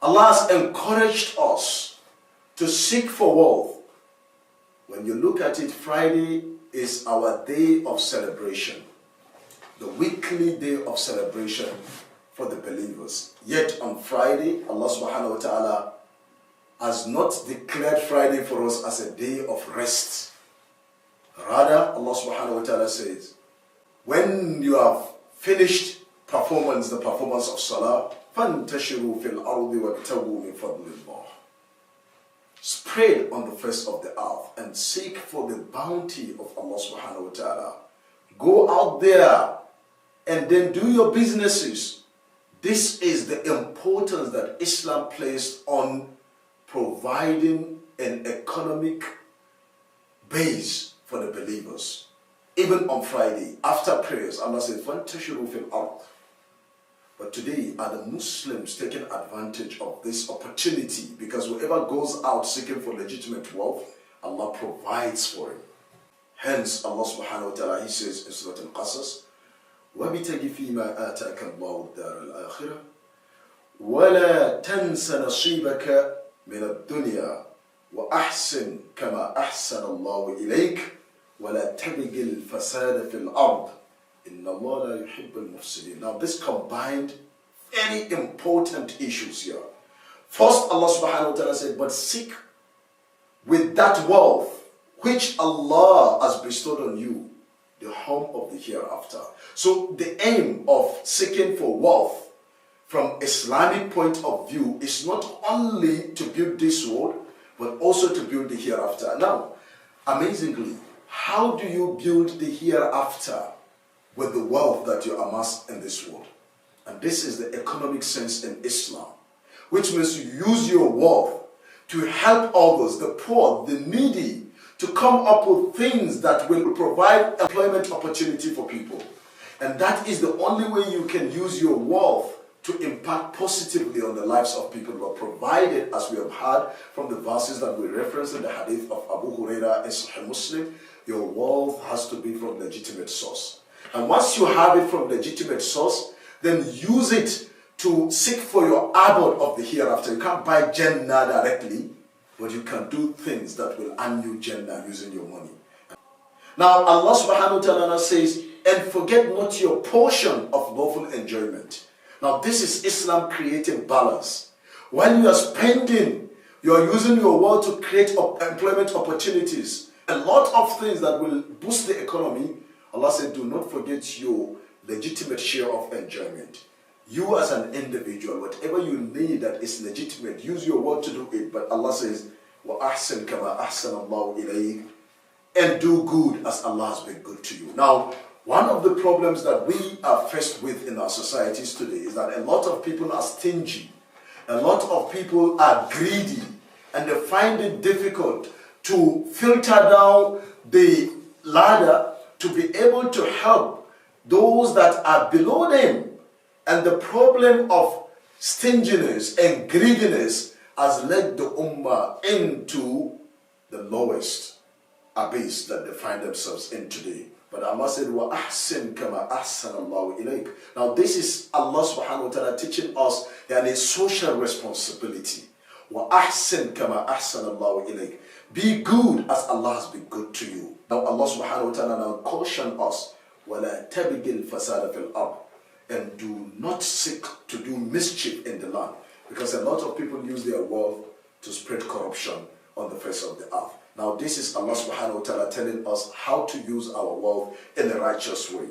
Allah has encouraged us to seek for wealth. When you look at it, Friday is our day of celebration, the weekly day of celebration for the believers. Yet on Friday, Allah subhanahu wa ta'ala has not declared Friday for us as a day of rest. Rather, Allah subhanahu wa ta'ala says, when you have finished the performance of Salah, فَانْتَشِرُوا فِي الْأَرْضِ وَابْتَغُوا مِنْ فَضْلِ اللَّهِ. Spread on the face of the earth and seek for the bounty of Allah subhanahu wa ta'ala. Go out there and then do your businesses. This is the importance that Islam placed on providing an economic base for the believers. Even on Friday, after prayers, Allah said, فَانْتَشِرُوا فِي الْأَرْضِ. But today, are the Muslims taking advantage of this opportunity? Because whoever goes out seeking for legitimate wealth, Allah provides for him. Hence, Allah subhanahu wa ta'ala, He says in Surah Al-Qasas, وَبِتَغِ فِي مَا آتَاكَ اللَّهُ الدَّارَ الْآخِرَةَ وَلَا تَنْسَ نَصِيبَكَ مِنَ الدُّنْيَا وَأَحْسِنْ كَمَا أَحْسَنَ اللَّهُ إِلَيْكَ وَلَا تَبْغِ الْفَسَادَ فِي الْأَرْضِ إِنَّ اللَّهَ لَا يُحِبُّ الْمُفْسِدِينَ. Now this combined very important issues here. First, Allah subhanahu wa ta'ala said, but seek with that wealth which Allah has bestowed on you the home of the hereafter. So the aim of seeking for wealth from Islamic point of view is not only to build this world, but also to build the hereafter. Now, amazingly, how do you build the hereafter with the wealth that you amass in this world? And this is the economic sense in Islam, which means you use your wealth to help others, the poor, the needy, to come up with things that will provide employment opportunity for people. And that is the only way you can use your wealth to impact positively on the lives of people, but provided, as we have heard from the verses that we referenced in the hadith of Abu Huraira in Sahih Muslim, your wealth has to be from legitimate source. And once you have it from legitimate source, then use it to seek for your abode of the hereafter. You can't buy Jannah directly, but you can do things that will earn you Jannah using your money. Now Allah subhanahu wa ta'ala says, and forget not your portion of lawful enjoyment. Now this is Islam creating balance. When you are spending, you are using your wealth to create employment opportunities. A lot of things that will boost the economy. Allah said, do not forget your legitimate share of enjoyment. You as an individual, whatever you need that is legitimate, use your wealth to do it. But Allah says, وَأَحْسِنْ كَمَا أَحْسَنَ اللَّهُ إِلَيْكَ, and do good as Allah has been good to you. Now, one of the problems that we are faced with in our societies today is that a lot of people are stingy. A lot of people are greedy, and they find it difficult to filter down the ladder to be able to help those that are below them. And the problem of stinginess and greediness has led the ummah into the lowest abyss that they find themselves in today. But Allah said, وَأَحْسِنْ كَمَا أَحْسَنَ اللَّهُ إِلَيْكَ. Now this is Allah subhanahu wa ta'ala teaching us a social responsibility. وَأَحْسِنْ كَمَا أَحْسَنَ اللَّهُ إِلَيْكَ. Be good as Allah has been good to you. Now Allah subhanahu wa ta'ala now caution us, وَلَا تَبِغِ الْفَسَادَ فِي الْأَرْضِ, and do not seek to do mischief in the land. Because a lot of people use their wealth to spread corruption on the face of the earth. Now this is Allah subhanahu wa ta'ala telling us how to use our wealth in a righteous way.